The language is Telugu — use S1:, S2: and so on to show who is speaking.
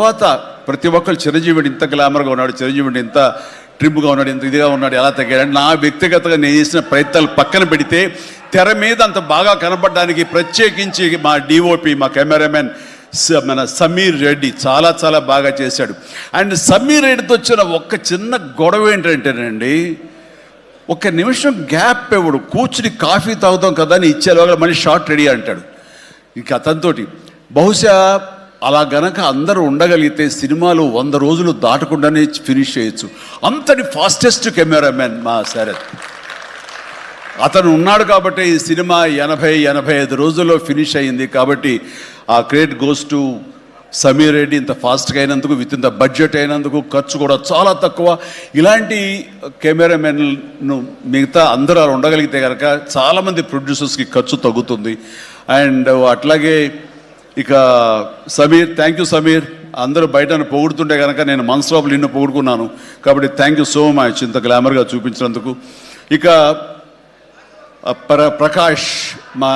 S1: తర్వాత ప్రతి ఒక్కరు చిరంజీవి ఇంత గ్లామర్గా ఉన్నాడు, చిరంజీవి ఇంత ట్రిమ్గా ఉన్నాడు, ఇంత ఇదిగా ఉన్నాడు, ఎలా తగ్గాడు. నా వ్యక్తిగతంగా నేను చేసిన ప్రయత్నాలు పక్కన పెడితే తెర మీద అంత బాగా కనపడడానికి ప్రత్యేకించి మా డిఓపి, మా కెమెరామెన్ మన సమీర్ రెడ్డి చాలా చాలా బాగా చేశాడు. అండ్ సమీర్ రెడ్డితో వచ్చిన ఒక్క చిన్న గొడవ ఏంటంటేనండి, ఒక నిమిషం గ్యాప్ ఇవ్వడు. కూర్చుని కాఫీ తాగుతాం కదా అని ఇచ్చేలోగా మళ్ళీ షార్ట్ రెడీ అంటాడు. ఇంక అతనితోటి బహుశా అలా గనక అందరూ ఉండగలిగితే సినిమాలు 100 రోజులు దాటకుండానే ఫినిష్ చేయొచ్చు. అంతటి ఫాస్టెస్ట్ కెమెరామెన్ మా శరత్. అతను ఉన్నాడు కాబట్టి ఈ సినిమా 80-85 రోజుల్లో ఫినిష్ అయింది. కాబట్టి ఆ credit goes to Sameer Reddy. ఇంత ఫాస్ట్గా అయినందుకు, విత్ ఇన్ ద బడ్జెట్ అయినందుకు, ఖర్చు కూడా చాలా తక్కువ. ఇలాంటి కెమెరామెన్ను మిగతా అందరూ ఉండగలిగితే కనుక చాలామంది ప్రొడ్యూసర్స్కి ఖర్చు తగ్గుతుంది. అండ్ అట్లాగే ఇక సమీర్, థ్యాంక్ యూ సమీర్. అందరూ బయట పొగుడుతుంటే కనుక నేను మనసు లోపల నిన్ను పొగుడుకున్నాను. కాబట్టి థ్యాంక్ యూ సో మచ్ ఇంత గ్లామర్గా చూపించినందుకు. ఇక ప్రకాష్, మా